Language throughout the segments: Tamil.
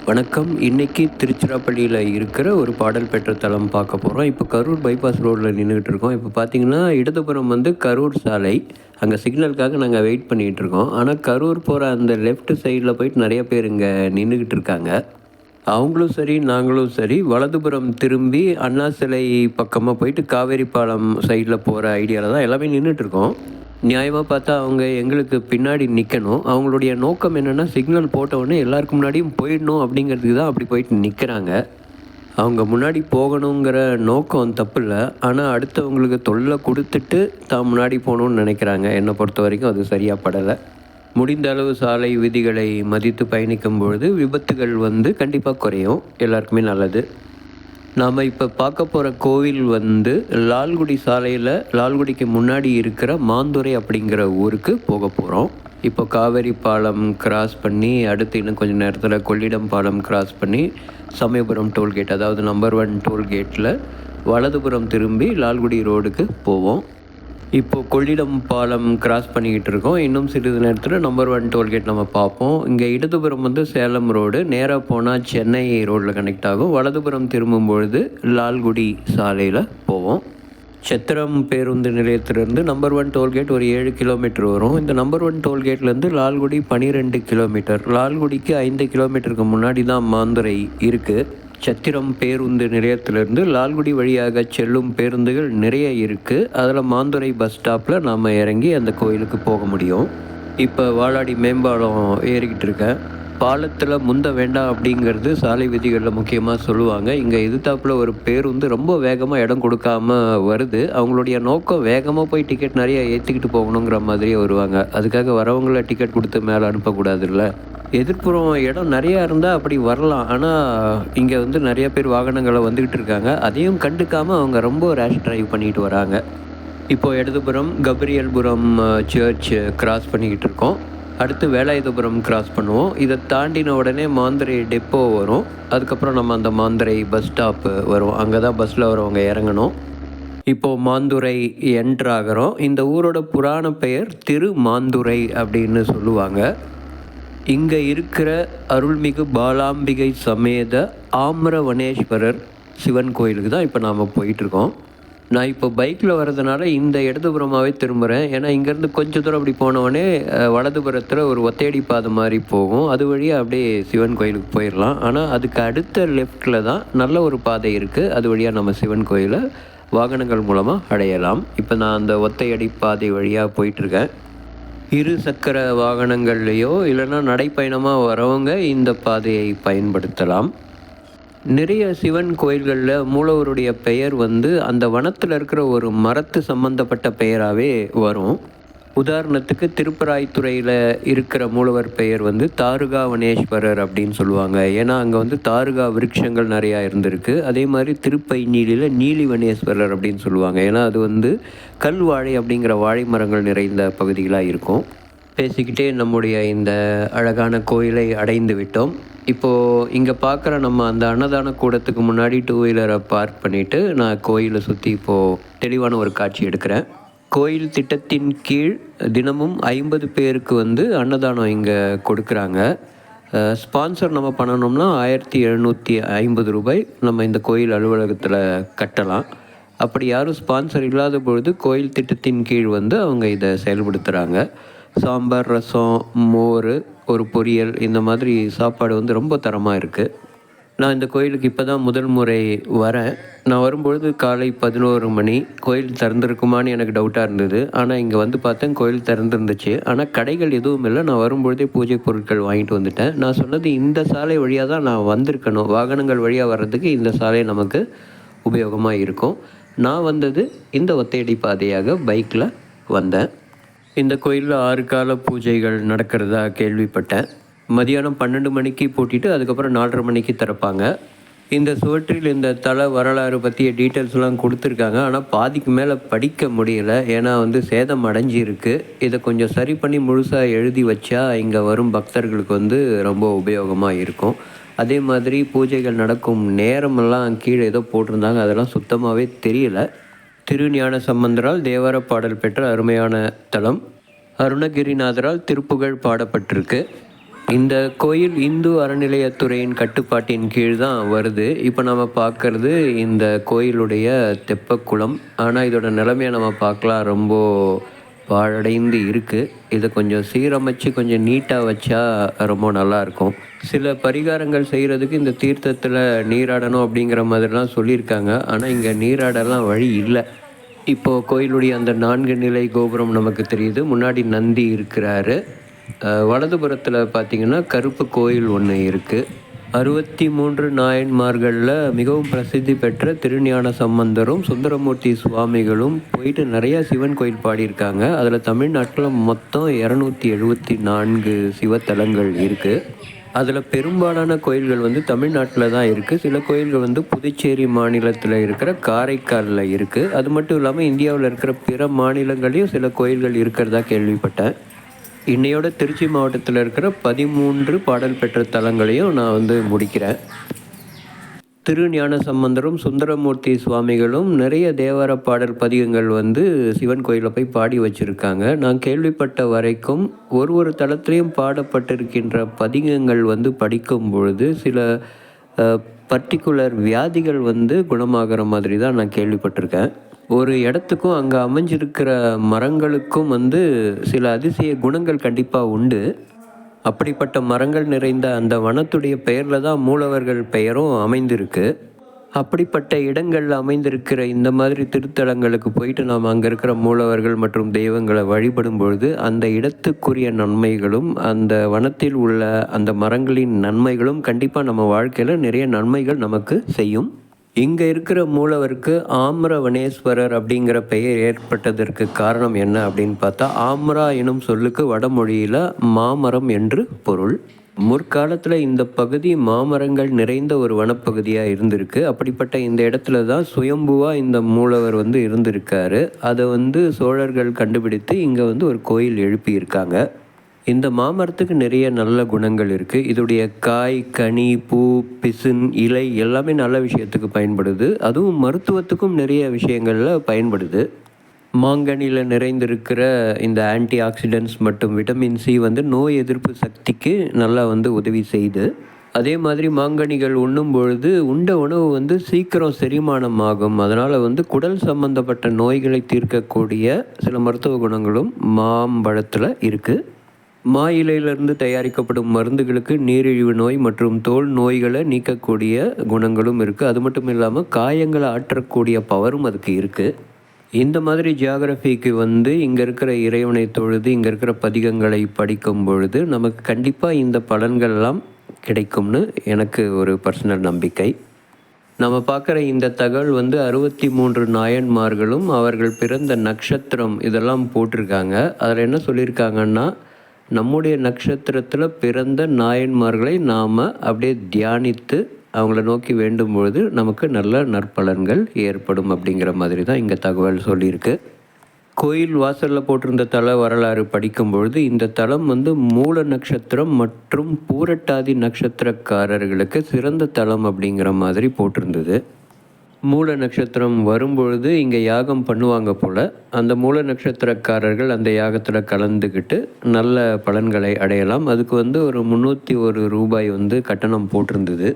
வணக்கம். இன்னைக்கு திருச்சிராப்பள்ளியில இருக்கிற ஒரு பாடல் பெற்ற தலம் பார்க்க போறோம். இப்போ கரூர் பைபாஸ் ரோட்ல நின்னுகிட்டு இருக்கோம். இப்போ பார்த்தீங்கன்னா, இடதுபுறம் வந்து கரூர் சாலை. அங்க சிக்னலுக்காக நாங்க வெயிட் பண்ணிட்டு இருக்கோம். ஆனா, கரூர் போற அந்த லெஃப்ட் சைட்ல போயிட்டு நெறைய பேர் இங்க நின்னுகிட்டு இருக்காங்க. அவங்களும் சரி, நாங்களும் சரி, வலதுபுறம் திரும்பி அண்ணா சிலை பக்கமா போயிட்டு காவேரி பாலம் சைட்ல போற ஐடியால தான் எல்லாமே நின்னுட்டு இருக்கோம். நியாயமா பார்த்தா அவங்க எங்களுக்கு பின்னாடி நிக்கணும். அவங்களுடைய நோக்கம் என்னன்னா, சிக்னல் போட்ட உடனே எல்லாருக்கு முன்னாடியும் போயிடணும் அப்படிங்கிறதுக்கு தான் அப்படி போயிட்டு நிக்கிறாங்க. அவங்க முன்னாடி போகணுங்கிற நோக்கம் தப்பில்ல. ஆனா, அடுத்தவங்களுக்கு தொல்ல குடுத்துட்டு தான் முன்னாடி போணும்னு நெனைக்கிறாங்க. என்ன பொறுத்தவரைக்கும் அது சரியா படல. முடிந்த அளவு சாலை விதிகளை மதித்து பயணிக்கும் பொழுது விபத்துகள் வந்து கண்டிப்பா குறையும். எல்லாருக்குமே நல்லது. நாம இப்ப பார்க்க போற கோவில் வந்து லால்குடி சாலையில லால்குடிக்கு முன்னாடி இருக்கிற மாந்துறை அப்படிங்கிற ஊருக்கு போக போறோம். இப்போ காவேரி பாலம் கிராஸ் பண்ணி அடுத்து இன்னும் கொஞ்சம் நேரத்துல கொள்ளிடம் பாலம் கிராஸ் பண்ணி சமயபுரம் டோல்கேட் அதாவது நம்பர் 1 டோல்கேட்ல வலதுபுறம் திரும்பி லால்குடி ரோடுக்கு போவோம். இப்போ கொள்ளிடம் பாலம் கிராஸ் பண்ணிக்கிட்டு இருக்கோம். இன்னும் சிறிது நேரத்துல நம்பர் 1 டோல்கேட் நம்ம பார்ப்போம். இங்க இடதுபுறம் வந்து சேலம் ரோடு. நேரா போனா சென்னை ரோட்ல கனெக்ட் ஆகும். வலதுபுறம் திரும்பும்பொழுது லால்குடி சாலையில போவோம். சத்திரம் பேருந்து நிலையத்திலிருந்து நம்பர் 1 டோல்கேட் ஒரு 7 கிலோமீட்டர் வரும். இந்த நம்பர் 1 டோல்கேட்லேருந்து லால்குடி 12 கிலோமீட்டர். லால்குடிக்கு 5 கிலோமீட்டருக்கு முன்னாடி தான் மாந்துறை இருக்கு. சத்திரம் பேருந்து நிலையத்திலிருந்து லால்குடி வழியாக செல்லும் பேருந்துகள் நிறைய இருக்கு. அதில் மாந்துறை பஸ் ஸ்டாப்பில் நாம் இறங்கி அந்த கோயிலுக்கு போக முடியும். இப்போ வாளாடி மேம்பாலம் ஏறிக்கிட்டு இருக்கேன். பாலத்தில் முந்த வேண்டாம் அப்படிங்கிறது சாலை விதிகளில் முக்கியமாக சொல்லுவாங்க. இங்கே எதிர்த்தாப்புல ஒரு பேருந்து ரொம்ப வேகமாக இடம் கொடுக்காம வருது. அவங்களுடைய நோக்கம் வேகமாக போய் டிக்கெட் நிறைய ஏற்றிக்கிட்டு போகணுங்கிற மாதிரியே வருவாங்க. அதுக்காக வரவங்கள டிக்கெட் கொடுத்து மேலே அனுப்பக்கூடாதுல்ல. எதிர்ப்புறம் இடம் நிறையா இருந்தால் அப்படி வரலாம். ஆனால் இங்கே வந்து நிறைய பேர் வாகனங்களை வந்துக்கிட்டு இருக்காங்க. அதையும் கண்டுக்காமல் அவங்க ரொம்ப ரேஷ் டிரைவ் பண்ணிட்டு வராங்க. இப்போ இடதுபுறம் கபிரியல்புரம் சர்ச் கிராஸ் பண்ணிக்கிட்டு இருக்கோம். அடுத்து வேலாயுதபுரம் கிராஸ் பண்ணுவோம். இதை தாண்டின உடனே மாந்துறை டெப்போ வரும். அதுக்கப்புறம் நம்ம அந்த மாந்துறை பஸ் ஸ்டாப்பு வரும். அங்கே தான் பஸ்ஸில் வரவங்க இறங்கணும். இப்போது மாந்துறை என்ட்ராகிறோம். இந்த ஊரோட புராண பெயர் திருமாந்துறை அப்படின்னு சொல்லுவாங்க. இங்கே இருக்கிற அருள்மிகு பாலாம்பிகை சமேத ஆம்ரவனேஸ்வரர் சிவன் கோயிலுக்கு தான் இப்போ நாம் போயிட்டுருக்கோம். நான் இப்போ பைக்கில் வர்றதுனால இந்த இடதுபுறமாகவே திரும்புகிறேன். ஏன்னா இங்கேருந்து கொஞ்சம் தூரம் அப்படி போனவொடனே வலதுபுறத்தில் ஒரு ஒத்தையடி பாதை மாதிரி போகும். அது வழியாக அப்படியே சிவன் கோயிலுக்கு போயிடலாம். ஆனால் அதுக்கு அடுத்த லெஃப்டில் தான் நல்ல ஒரு பாதை இருக்குது. அது வழியாக நம்ம சிவன் கோயிலை வாகனங்கள் மூலமாக அடையலாம். இப்போ நான் அந்த ஒத்தையடி பாதை வழியாக போயிட்டுருக்கேன். இரு சக்கர வாகனங்கள்லையோ இல்லைன்னா நடைப்பயணமாக வரவங்க இந்த பாதையை பயன்படுத்தலாம். நிறைய சிவன் கோயில்களில் மூலவருடைய பெயர் வந்து அந்த வனத்தில் இருக்கிற ஒரு மரத்து சம்பந்தப்பட்ட பெயராகவே வரும். உதாரணத்துக்கு திருப்பராய்த்துறையில் இருக்கிற மூலவர் பெயர் வந்து தாருகாவனேஸ்வரர் அப்படின்னு சொல்லுவாங்க. ஏன்னா அங்கே வந்து தாருகா விருட்சங்கள் நிறையா இருந்திருக்கு. அதே மாதிரி திருப்பைநீலியில் நீலிவனேஸ்வரர் அப்படின்னு சொல்லுவாங்க. ஏன்னா அது வந்து கல்வாழை அப்படிங்கிற வாழை மரங்கள் நிறைந்த பகுதிகளாக இருக்கும். பேசிக்கிட்டே நம்முடைய இந்த அழகான கோயிலை அடைந்து விட்டோம். இப்போது இங்கே பார்க்குற நம்ம அந்த அன்னதான கூடத்துக்கு முன்னாடி 2 வீலரை பார்க் பண்ணிவிட்டு நான் கோயிலை சுற்றி இப்போது தெளிவான ஒரு காட்சி எடுக்கிறேன். கோயில் திட்டத்தின் கீழ் தினமும் 50 பேருக்கு வந்து அன்னதானம் இங்கே கொடுக்குறாங்க. ஸ்பான்சர் நம்ம பண்ணணும்னா ரூ. 1750 நம்ம இந்த கோயில் அலுவலகத்தில் கட்டலாம். அப்படி யாரும் ஸ்பான்சர் இல்லாத பொழுது கோயில் திட்டத்தின் கீழ் வந்து அவங்க இதை செயல்படுத்துகிறாங்க. சாம்பார், ரசம், மோர், ஒரு பொரியல் இந்த மாதிரி சாப்பாடு வந்து ரொம்ப தரமாக இருக்குது. நான் இந்த கோயிலுக்கு இப்போ தான் முதல் முறை வரேன். நான் வரும்பொழுது காலை 11 மணி. கோயில் திறந்திருக்குமான்னு எனக்கு டவுட்டாக இருந்தது. ஆனால் இங்கே வந்து பார்த்தேன் கோயில் திறந்துருந்துச்சு. ஆனால் கடைகள் எதுவும் இல்லை. நான் வரும்பொழுதே பூஜை பொருட்கள் வாங்கிட்டு வந்துட்டேன். நான் சொன்னது இந்த சாலை வழியாக தான் நான் வந்திருக்கணும். வாகனங்கள் வழியாக வர்றதுக்கு இந்த சாலை நமக்கு உபயோகமாக இருக்கும். நான் வந்தது இந்த ஒத்தையடி பாதையாக பைக்கில் வந்தேன். இந்த கோயிலில் 6 கால பூஜைகள் நடக்கிறதா கேள்விப்பட்டேன். மதியானம் 12 மணிக்கு பூட்டிட்டு அதுக்கப்புறம் 4:30 மணிக்கு திறப்பாங்க. இந்த சுவற்றில் இந்த தல வரலாறு பற்றிய டீட்டெயில்ஸ்லாம் கொடுத்துருக்காங்க. ஆனால் பாதிக்கு மேலே படிக்க முடியல. ஏன்னா வந்து சேதம் அடைஞ்சிருக்கு. இதை கொஞ்சம் சரி பண்ணி முழுசாக எழுதி வச்சா இங்கே வரும் பக்தர்களுக்கு வந்து ரொம்ப உபயோகமாக இருக்கும். அதே மாதிரி பூஜைகள் நடக்கும் நேரமெல்லாம் கீழே ஏதோ போட்டிருந்தாங்க. அதெல்லாம் சுத்தமாகவே தெரியல. திருஞான சம்பந்தரால் தேவார பாடல் பெற்ற அருமையான தலம். அருணகிரிநாதரால் திருப்புகழ் பாடப்பட்டிருக்கு. இந்த கோயில் இந்து அறநிலையத்துறையின் கட்டுப்பாட்டின் கீழ் தான் வருது. இப்போ நம்ம பார்க்கறது இந்த கோயிலுடைய தெப்பக்குளம். ஆனால் இதோட நிலைமையை நம்ம பார்க்கலாம், ரொம்ப பாழடைந்து இருக்குது. இதை கொஞ்சம் சீரமைச்சு கொஞ்சம் நீட்டாக வச்சா ரொம்ப நல்லாயிருக்கும். சில பரிகாரங்கள் செய்கிறதுக்கு இந்த தீர்த்தத்தில் நீராடணும் அப்படிங்கிற மாதிரிலாம் சொல்லியிருக்காங்க. ஆனால் இங்கே நீராடலாம் வழி இல்லை. இப்போது கோயிலுடைய அந்த 4 நிலை கோபுரம் நமக்கு தெரியுது. முன்னாடி நந்தி இருக்கிறாரு. வலதுபுறத்தில் பார்த்திங்கன்னா கருப்பு கோயில் ஒன்று இருக்குது. 63 நாயன்மார்களில் மிகவும் பிரசித்தி பெற்ற திருஞான சம்பந்தரும் சுந்தரமூர்த்தி சுவாமிகளும் போயிட்டு நிறையா சிவன் கோயில் பாடியிருக்காங்க. அதில் தமிழ்நாட்டில் மொத்தம் 274 சிவத்தலங்கள் இருக்குது. அதில் பெரும்பாலான கோயில்கள் வந்து தமிழ்நாட்டில் தான் இருக்குது. சில கோயில்கள் வந்து புதுச்சேரி மாநிலத்தில் இருக்கிற காரைக்காலில் இருக்குது. அது மட்டும் இல்லாமல் இந்தியாவில் இருக்கிற பிற மாநிலங்களையும் சில கோயில்கள் இருக்கிறதா கேள்விப்பட்டேன். இன்னையோட திருச்சி மாவட்டத்தில் இருக்கிற 13 பாடல் பெற்ற தலங்களையும் நான் வந்து முடிக்கிறேன். திருஞான சம்பந்தரும் சுந்தரமூர்த்தி சுவாமிகளும் நிறைய தேவார பாடல் பதிகங்கள் வந்து சிவன் கோயிலில் போய் பாடி வச்சுருக்காங்க. நான் கேள்விப்பட்ட வரைக்கும் ஒரு தலத்திலையும் பாடப்பட்டிருக்கின்ற பதிகங்கள் வந்து படிக்கும் பொழுது சில பர்டிகுலர் வியாதிகள் வந்து குணமாகிற மாதிரி தான் நான் கேள்விப்பட்டிருக்கேன். ஒரு இடத்துக்கும் அங்கே அமைஞ்சிருக்கிற மரங்களுக்கும் வந்து சில அதிசய குணங்கள் கண்டிப்பாக உண்டு. அப்படிப்பட்ட மரங்கள் நிறைந்த அந்த வனத்துடைய பெயரில் தான் மூலவர்கள் பெயரும் அமைந்திருக்கு. அப்படிப்பட்ட இடங்களில் அமைந்திருக்கிற இந்த மாதிரி திருத்தலங்களுக்கு போயிட்டு நாம் அங்கே இருக்கிற மூலவர்கள் மற்றும் தெய்வங்களை வழிபடும் பொழுது அந்த இடத்துக்குரிய நன்மைகளும் அந்த வனத்தில் உள்ள அந்த மரங்களின் நன்மைகளும் கண்டிப்பாக நம்ம வாழ்க்கையில் நிறைய நன்மைகள் நமக்கு செய்யும். இங்கே இருக்கிற மூலவருக்கு ஆம்ரவனேஸ்வரர் அப்படிங்கிற பெயர் ஏற்பட்டதற்கு காரணம் என்ன அப்படின்னு பார்த்தா, ஆம்ரா எனும் சொல்லுக்கு வடமொழியில் மாமரம் என்று பொருள். முற்காலத்தில் இந்த பகுதி மாமரங்கள் நிறைந்த ஒரு வனப்பகுதியாக இருந்திருக்கு. அப்படிப்பட்ட இந்த இடத்துல தான் சுயம்புவாக இந்த மூலவர் வந்து இருந்திருக்காரு. அதை வந்து சோழர்கள் கண்டுபிடித்து இங்கே வந்து ஒரு கோயில் எழுப்பியிருக்காங்க. இந்த மாமரத்துக்கு நிறைய நல்ல குணங்கள் இருக்குது. இதோடைய காய், கனி, பூ, பிசின், இலை எல்லாமே நல்ல விஷயத்துக்கு பயன்படுது. அதுவும் மருத்துவத்துக்கும் நிறைய விஷயங்களில் பயன்படுது. மாங்கனியில் நிறைந்திருக்கிற இந்த ஆன்டி ஆக்சிடென்ட்ஸ் மற்றும் விட்டமின் சி வந்து நோய் எதிர்ப்பு சக்திக்கு நல்லா வந்து உதவி செய்யுது. அதே மாதிரி மாங்கனிகள் உண்ணும் பொழுது உண்ட உணவு வந்து சீக்கிரம் செரிமானம் ஆகும். அதனால் வந்து குடல் சம்பந்தப்பட்ட நோய்களை தீர்க்கக்கூடிய சில மருத்துவ குணங்களும் மாம்பழத்தில் இருக்குது. மா இலையிலிருந்து தயாரிக்கப்படும் மருந்துகளுக்கு நீரிழிவு நோய் மற்றும் தோல் நோய்களை நீக்கக்கூடிய குணங்களும் இருக்குது. அது மட்டும் இல்லாமல் காயங்களை ஆற்றக்கூடிய பவரும் அதுக்கு இருக்குது. இந்த மாதிரி ஜியாகிரஃபிக்கு வந்து இங்கே இருக்கிற இறைவனை தொழுது இங்கே இருக்கிற பதிகங்களை படிக்கும் பொழுது நமக்கு கண்டிப்பாக இந்த பலன்கள்லாம் கிடைக்கும்னு எனக்கு ஒரு பர்சனல் நம்பிக்கை. நம்ம பார்க்குற இந்த தகவல் வந்து 63 நாயன்மார்களும் அவர்கள் பிறந்த நட்சத்திரம் இதெல்லாம் போட்டிருக்காங்க. அதில் என்ன சொல்லியிருக்காங்கன்னா, நம்முடைய நட்சத்திரத்தில் பிறந்த நாயன்மார்களை நாம் அப்படியே தியானித்து அவங்கள நோக்கி வேண்டும் பொழுது நமக்கு நல்ல நற்பலன்கள் ஏற்படும் அப்படிங்கிற மாதிரி தான் இங்கே தகவல் சொல்லியிருக்கு. கோயில் வாசலில் போட்டிருந்த தல வரலாறு படிக்கும்பொழுது இந்த தலம் வந்து மூல நட்சத்திரம் மற்றும் பூரட்டாதி நட்சத்திரக்காரர்களுக்கு சிறந்த தலம் அப்படிங்கிற மாதிரி போட்டிருந்தது. மூல நட்சத்திரம் வரும்பொழுது இங்கே யாகம் பண்ணுவாங்க போல். அந்த மூல நட்சத்திரக்காரர்கள் அந்த யாகத்தில் கலந்துக்கிட்டு நல்ல பலன்களை அடையலாம். அதுக்கு வந்து ஒரு 301 ரூபாய் வந்து கட்டணம் போட்டிருந்தது.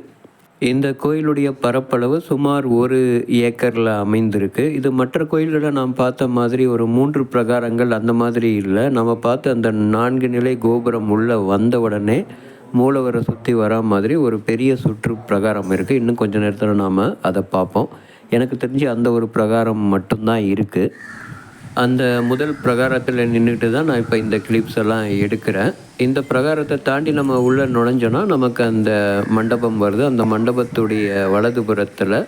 இந்த கோயிலுடைய பரப்பளவு சுமார் 1 ஏக்கரில் அமைந்திருக்கு. இது மற்ற கோயில்களை நாம் பார்த்த மாதிரி ஒரு 3 பிரகாரங்கள் அந்த மாதிரி இல்லை. நம்ம பார்த்த அந்த 4 நிலை கோபுரம் உள்ளே வந்த உடனே மூலவரை சுற்றி வரா மாதிரி ஒரு பெரிய சுற்று பிரகாரம் இருக்குது. இன்னும் கொஞ்சம் நேரத்தில் நாம் அதை பார்ப்போம். எனக்கு தெரிஞ்சு அந்த ஒரு பிரகாரம் மட்டும்தான் இருக்குது. அந்த முதல் பிரகாரத்தில் நின்றுட்டு தான் நான் இப்போ இந்த கிளிப்ஸ் எல்லாம் எடுக்கிறேன். இந்த பிரகாரத்தை தாண்டி நம்ம உள்ளே நுழைஞ்சோன்னா நமக்கு அந்த மண்டபம் வருது. அந்த மண்டபத்துடைய வலதுபுறத்தில்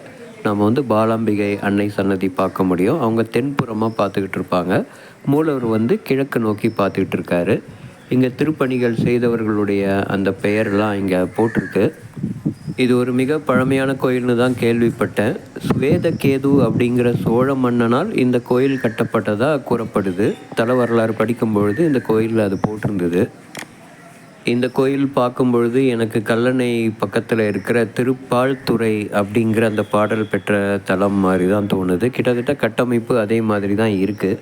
நம்ம வந்து பாலாம்பிகை அன்னை சன்னதி பார்க்க முடியும். அவங்க தென்புறமாக பார்த்துக்கிட்டு இருப்பாங்க. மூலவர் வந்து கிழக்கு நோக்கி பார்த்துக்கிட்டு இருக்காரு. இங்கே திருப்பணிகள் செய்தவர்களுடைய அந்த பெயர்லாம் இங்கே போட்டிருக்கு. இது ஒரு மிக பழமையான கோயில்னு தான் கேள்விப்பட்டேன். ஸ்வேதகேது அப்படிங்கிற சோழ மன்னனால் இந்த கோயில் கட்டப்பட்டதாக கூறப்படுது. தல வரலாறு படிக்கும் பொழுது இந்த கோயிலில் அது போட்டிருந்தது. இந்த கோயில் பார்க்கும் பொழுது எனக்கு கல்லணை பக்கத்தில் இருக்கிற திருப்பால்துறை அப்படிங்கிற அந்த பாடல் பெற்ற தலம் மாதிரி தான் தோணுது. கிட்டத்தட்ட கட்டமைப்பு அதே மாதிரி தான் இருக்குது.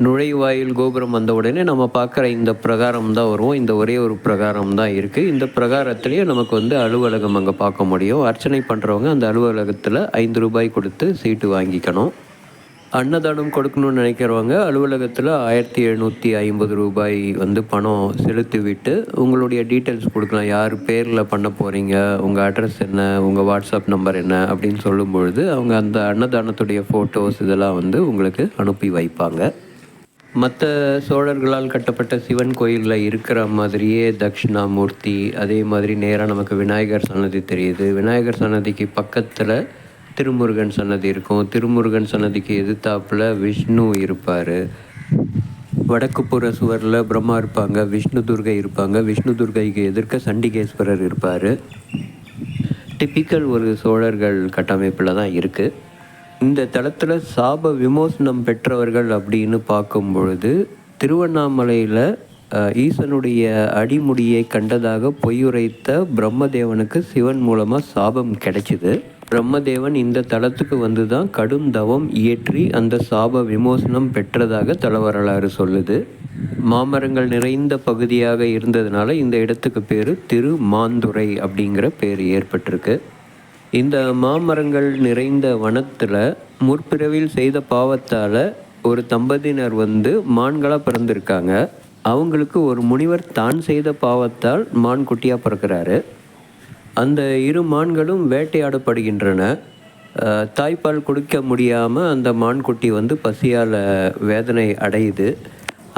நுழைவாயில் கோபுரம் வந்த உடனே நம்ம பார்க்குற இந்த பிரகாரம் தான் வருவோம். இந்த ஒரே ஒரு பிரகாரம் தான் இருக்குது. இந்த பிரகாரத்திலேயே நமக்கு வந்து அலுவலகம் அங்கே பார்க்க முடியும். அர்ச்சனை பண்ணுறவங்க அந்த அலுவலகத்தில் ₹5 கொடுத்து சீட்டு வாங்கிக்கணும். அன்னதானம் கொடுக்கணும்னு நினைக்கிறவங்க அலுவலகத்தில் ₹1750 வந்து பணம் செலுத்திவிட்டு உங்களுடைய டீட்டெயில்ஸ் கொடுக்கலாம். யார் பேரில் பண்ண போகிறீங்க, உங்கள் அட்ரஸ் என்ன, உங்கள் வாட்ஸ்அப் நம்பர் என்ன அப்படின்னு சொல்லும் பொழுது அவங்க அந்த அன்னதானத்துடைய ஃபோட்டோஸ் இதெல்லாம் வந்து உங்களுக்கு அனுப்பி வைப்பாங்க. மற்ற சோழர்களால் கட்டப்பட்ட சிவன் கோயிலில் இருக்கிற மாதிரியே தட்சிணாமூர்த்தி, அதே மாதிரி நேராக நமக்கு விநாயகர் சன்னதி தெரியுது. விநாயகர் சன்னதிக்கு பக்கத்தில் திருமுருகன் சன்னதி இருக்கும். திருமுருகன் சன்னதிக்கு எதிர்த்தாப்பில் விஷ்ணு இருப்பார். வடக்குப்புற சுவரில் பிரம்மா இருப்பாங்க, விஷ்ணு துர்கை இருப்பாங்க. விஷ்ணு துர்கைக்கு எதிர்க்க சண்டிகேஸ்வரர் இருப்பார். டிப்பிக்கல் ஒரு சோழர்கள் கட்டமைப்பில் தான் இருக்குது. இந்த தளத்தில் சாப விமோசனம் பெற்றவர்கள் அப்படின்னு பார்க்கும் பொழுது திருவண்ணாமலையில் ஈசனுடைய அடிமுடியை கண்டதாக பொய்யுரைத்த பிரம்மதேவனுக்கு சிவன் மூலமாக சாபம் கிடைச்சிது. பிரம்மதேவன் இந்த தலத்துக்கு வந்து தான் கடும் தவம் இயற்றி அந்த சாப விமோசனம் பெற்றதாக தல வரலாறு சொல்லுது. மாமரங்கள் நிறைந்த பகுதியாக இருந்ததுனால இந்த இடத்துக்கு பேர் திருமாந்துறை அப்படிங்கிற பேர் ஏற்பட்டிருக்கு. இந்த மாமரங்கள் நிறைந்த வனத்தில் முற்பிறவில் செய்த பாவத்தால் ஒரு தம்பதியினர் வந்து மான்களாக பிறந்திருக்காங்க. அவங்களுக்கு ஒரு முனிவர் தான் செய்த பாவத்தால் மான் குட்டியாக பிறக்கிறாரு. அந்த இரு மான்களும் வேட்டையாடப்படுகின்றன. தாய்ப்பால் கொடுக்க முடியாமல் அந்த மான்குட்டி வந்து பசியால் வேதனை அடையுது.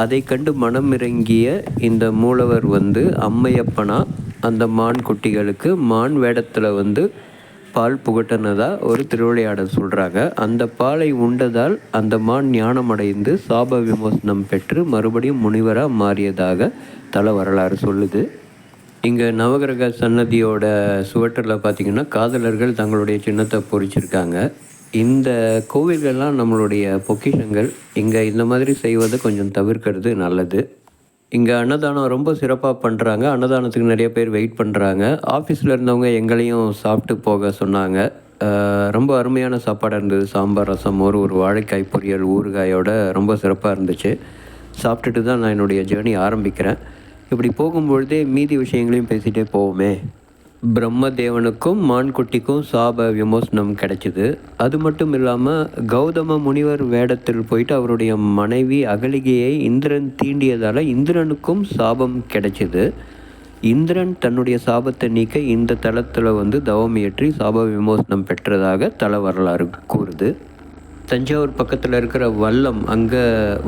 அதை கண்டு மனம் இறங்கிய இந்த மூலவர் வந்து அம்மையப்பனா அந்த மான் குட்டிகளுக்கு மான் வேடத்தில் வந்து பால் புகட்டினதாக ஒரு திருவிளையாடல் சொல்கிறாங்க. அந்த பாலை உண்டதால் அந்த மான் ஞானம் அடைந்து சாப விமோசனம் பெற்று மறுபடியும் முனிவராக மாறியதாக தல வரலாறு சொல்லுது. இங்கே நவகிரக சன்னதியோட சுவற்றில் பார்த்திங்கன்னா காதலர்கள் தங்களுடைய சின்னத்தை பொறிச்சிருக்காங்க. இந்த கோவில்கள்லாம் நம்மளுடைய பொக்கிஷங்கள். இங்கே இந்த மாதிரி செய்வதை கொஞ்சம் தவிர்க்கிறது நல்லது. இங்கே அன்னதானம் ரொம்ப சிறப்பாக பண்ணுறாங்க. அன்னதானத்துக்கு நிறைய பேர் வெயிட் பண்ணுறாங்க. ஆஃபீஸில் இருந்தவங்க எங்களையும் சாப்பிட்டு போக சொன்னாங்க. ரொம்ப அருமையான சாப்பாடாக இருந்தது. சாம்பார், ரசம், மோர், ஒரு வாழைக்காய் பொரியல், ஊறுகாயோட ரொம்ப சிறப்பாக இருந்துச்சு. சாப்பிட்டுட்டு தான் நான் என்னுடைய ஜேர்னி ஆரம்பிக்கிறேன். இப்படி போகும்பொழுதே மீதி விஷயங்களையும் பேசிகிட்டே போவோமே. பிரம்மதேவனுக்கும் மான்குட்டிக்கும் சாப விமோசனம் கிடைச்சிது. அது மட்டும் இல்லாமல் கௌதம முனிவர் வேடத்தில் போயிட்டு அவருடைய மனைவி அகலிகையை இந்திரன் தீண்டியதால் இந்திரனுக்கும் சாபம் கிடைச்சிது. இந்திரன் தன்னுடைய சாபத்தை நீக்க இந்த தலத்தில் வந்து தவம் இயற்றி சாப விமோசனம் பெற்றதாக தல வரலாறு கூறுது. தஞ்சாவூர் பக்கத்தில் இருக்கிற வல்லம், அங்கே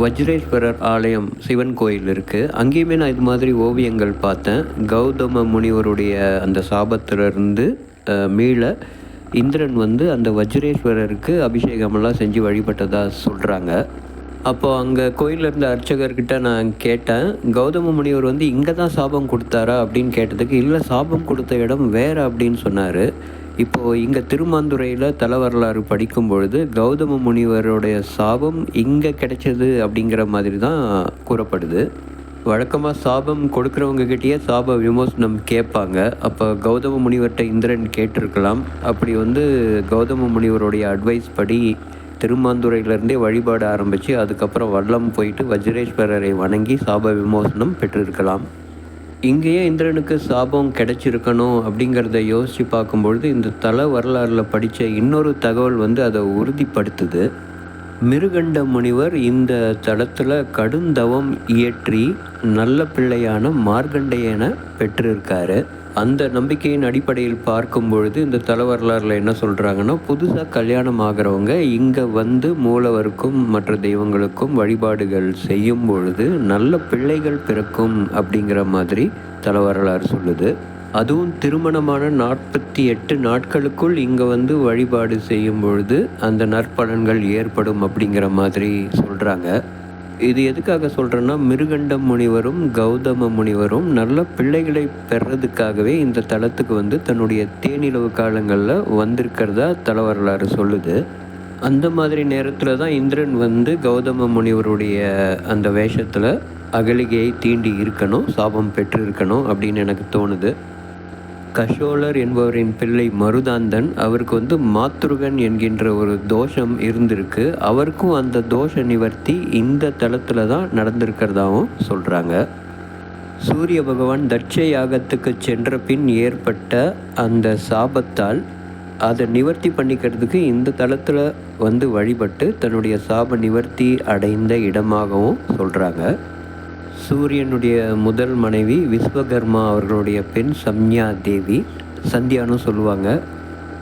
வஜ்ரேஸ்வரர் ஆலயம் சிவன் கோயில் இருக்குது. அங்கேயுமே நான் இது மாதிரி ஓவியங்கள் பார்த்தேன். கௌதம முனிவருடைய அந்த சாபத்திலிருந்து மீள இந்திரன் வந்து அந்த வஜ்ரேஸ்வரருக்கு அபிஷேகமெல்லாம் செஞ்சு வழிபட்டதாக சொல்கிறாங்க. அப்போது அங்கே கோயிலில் இருந்த அர்ச்சகர்கிட்ட நான் கேட்டேன், கௌதம முனிவர் வந்து இங்கே தான் சாபம் கொடுத்தாரா அப்படின்னு கேட்டதுக்கு, இல்லை சாபம் கொடுத்த இடம் வேறு அப்படின்னு சொன்னார். இப்போது இங்கே திருமாந்துறையில் தல வரலாறு படிக்கும் பொழுது கௌதம முனிவருடைய சாபம் இங்கே கிடைச்சது அப்படிங்கிற மாதிரி தான் கூறப்படுது. வழக்கமாக சாபம் கொடுக்குறவங்ககிட்டயே சாப விமோசனம் கேட்பாங்க. அப்போ கௌதம முனிவர்கிட்ட இந்திரன் கேட்டிருக்கலாம். அப்படி வந்து கௌதம முனிவருடைய அட்வைஸ் படி திருமாந்துறையிலேருந்தே வழிபாடு ஆரம்பித்து அதுக்கப்புறம் வல்லம் போயிட்டு வஜ்ரேஸ்வரரை வணங்கி சாப விமோசனம் பெற்றிருக்கலாம். இங்கேயே இந்திரனுக்கு சாபம் கிடைச்சிருக்கணும் அப்படிங்கிறத யோசித்து பார்க்கும்பொழுது இந்த தல வரலாறில் படித்த இன்னொரு தகவல் வந்து அதை உறுதிப்படுத்துது. மிருகண்ட முனிவர் இந்த தலத்தில் கடுந்தவம் இயற்றி நல்ல பிள்ளையான மார்கண்டேயனை பெற்றிருக்காரு. அந்த நம்பிக்கையின் அடிப்படையில் பார்க்கும் பொழுது இந்த தல வரலாறில் என்ன சொல்கிறாங்கன்னா, புதுசாக கல்யாணம் ஆகிறவங்க இங்கே வந்து மூலவருக்கும் மற்ற தெய்வங்களுக்கும் வழிபாடுகள் செய்யும் பொழுது நல்ல பிள்ளைகள் பிறக்கும் அப்படிங்கிற மாதிரி தல வரலாறு சொல்லுது. அதுவும் திருமணமான 48 நாட்களுக்குள் இங்கே வந்து வழிபாடு செய்யும் பொழுது அந்த நற்பலன்கள் ஏற்படும் அப்படிங்கிற மாதிரி சொல்கிறாங்க. இது எதுக்காக சொல்கிறேன்னா, மிருகண்ட முனிவரும் கௌதம முனிவரும் நல்ல பிள்ளைகளை பெறதுக்காகவே இந்த தலத்துக்கு வந்து தன்னுடைய தேனிலவு காலங்களில் வந்திருக்கிறதா தல வரலாறு சொல்லுது. அந்த மாதிரி நேரத்தில் தான் இந்திரன் வந்து கௌதம முனிவருடைய அந்த வேஷத்தில் அகலிகையை தீண்டி இருக்கணும், சாபம் பெற்று இருக்கணும் அப்படின்னு எனக்கு தோணுது. கஷோலர் என்பவரின் பிள்ளை மருதாந்தன், அவருக்கு மாத்துருகன் என்கின்ற ஒரு தோஷம் இருந்திருக்கு. அவருக்கும் அந்த தோஷ நிவர்த்தி இந்த தலத்தில் தான் நடந்திருக்கிறதாகவும் சொல்கிறாங்க. சூரிய பகவான் தட்ச யாகத்துக்கு சென்ற பின் ஏற்பட்ட அந்த சாபத்தால் அதை நிவர்த்தி பண்ணிக்கிறதுக்கு இந்த தலத்தில் வழிபட்டு தன்னுடைய சாப நிவர்த்தி அடைந்த இடமாகவும் சொல்கிறாங்க. சூரியனுடைய முதல் மனைவி விஸ்வகர்மா அவர்களுடைய பெண் சம்யா தேவி, சந்தியான்னு சொல்லுவாங்க.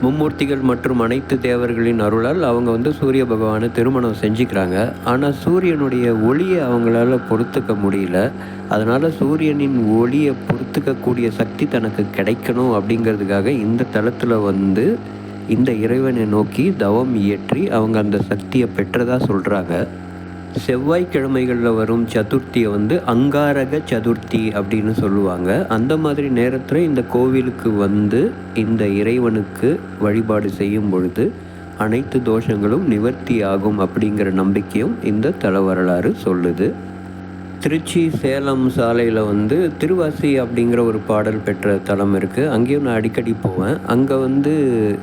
மும்மூர்த்திகள் மற்றும் அனைத்து தேவர்களின் அருளால் அவங்க சூரிய பகவானை திருமணம் செஞ்சுக்கிறாங்க. ஆனால் சூரியனுடைய ஒளியை அவங்களால பொறுத்துக்க முடியல. அதனால் சூரியனின் ஒளியை பொறுத்துக்கக்கூடிய சக்தி தனக்கு கிடைக்கணும் அப்படிங்கிறதுக்காக இந்த தலத்தில் இந்த இறைவனை நோக்கி தவம் இயற்றி அவங்க அந்த சக்தியை பெற்றதாக சொல்கிறாங்க. செவ்வாய்க்கிழமைகளில் வரும் சதுர்த்தியை அங்காரக சதுர்த்தி அப்படின்னு சொல்லுவாங்க. அந்த மாதிரி நேரத்தில் இந்த கோவிலுக்கு இந்த இறைவனுக்கு வழிபாடு செய்யும் பொழுது அனைத்து தோஷங்களும் நிவர்த்தி ஆகும் அப்படிங்கிற நம்பிக்கையும் இந்த தல வரலாறு சொல்லுது. திருச்சி சேலம் சாலையில் திருவாசி அப்படிங்கிற ஒரு பாடல் பெற்ற தலம் இருக்குது. அங்கேயும் நான் அடிக்கடி போவேன். அங்கே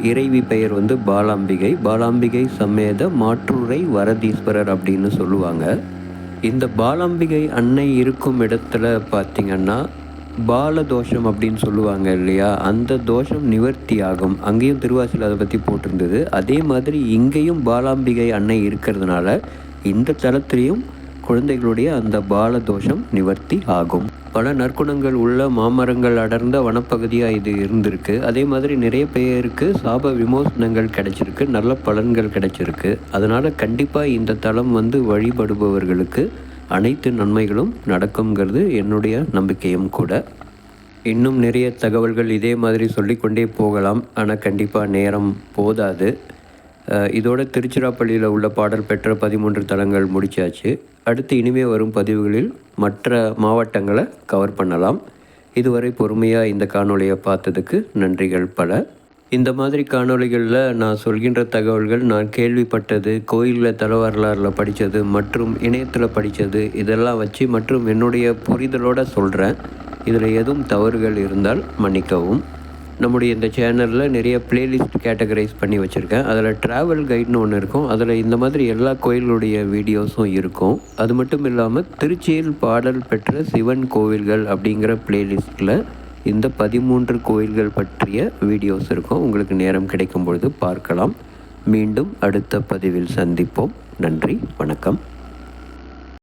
இறைவி பெயர் பாலாம்பிகை. பாலாம்பிகை சமேத மாற்றுரை வரதீஸ்வரர் அப்படின்னு சொல்லுவாங்க. இந்த பாலாம்பிகை அன்னை இருக்கும் இடத்துல பார்த்திங்கன்னா பாலதோஷம் அப்படின்னு சொல்லுவாங்க இல்லையா, அந்த தோஷம் நிவர்த்தி ஆகும். அங்கேயும் திருவாசியில் அதை பற்றி போட்டிருந்தது. அதே மாதிரி இங்கேயும் பாலாம்பிகை அன்னை இருக்கிறதுனால இந்த தலத்திலையும் குழந்தைகளுடைய அந்த பால தோஷம் நிவர்த்தி ஆகும். பல நற்குணங்கள் உள்ள மாமரங்கள் அடர்ந்த வனப்பகுதியாக இது இருந்திருக்கு. அதே மாதிரி நிறைய பேருக்கு சாப விமோசனங்கள் கிடைச்சிருக்கு, நல்ல பலன்கள் கிடைச்சிருக்கு. அதனால் கண்டிப்பாக இந்த தலம் வழிபடுபவர்களுக்கு அனைத்து நன்மைகளும் நடக்குங்கிறது என்னுடைய நம்பிக்கையும் கூட. இன்னும் நிறைய தகவல்கள் இதே மாதிரி சொல்லிக்கொண்டே போகலாம், ஆனால் கண்டிப்பாக நேரம் போதாது. இதோட திருச்சிராப்பள்ளியில் உள்ள பாடல் பெற்ற 13 தலங்கள் முடிச்சாச்சு. அடுத்து இனிமே வரும் பதிவுகளில் மற்ற மாவட்டங்களை கவர் பண்ணலாம். இதுவரை பொறுமையாக இந்த காணொலியை பார்த்ததுக்கு நன்றிகள் பல. இந்த மாதிரி காணொலிகளில் நான் சொல்கின்ற தகவல்கள் நான் கேள்விப்பட்டது, கோயிலில் தல வரலாறில் படித்தது மற்றும் இணையத்தில் படித்தது இதெல்லாம் வச்சு மற்றும் என்னுடைய புரிதலோடு சொல்கிறேன். இதில் எதுவும் தவறுகள் இருந்தால் மன்னிக்கவும். நம்முடைய இந்த சேனலில் நிறைய பிளேலிஸ்ட் கேட்டகரைஸ் பண்ணி வச்சுருக்கேன். அதில் ட்ராவல் கைட்னு ஒன்று இருக்கும். அதில் இந்த மாதிரி எல்லா கோயில்களுடைய வீடியோஸும் இருக்கும். அது மட்டும் இல்லாமல் திருச்சியில் பாடல் பெற்ற சிவன் கோவில்கள் அப்படிங்கிற பிளேலிஸ்ட்டில் இந்த 13 கோயில்கள் பற்றிய வீடியோஸ் இருக்கும். உங்களுக்கு நேரம் கிடைக்கும் பொழுது பார்க்கலாம். மீண்டும் அடுத்த பதிவில் சந்திப்போம். நன்றி, வணக்கம்.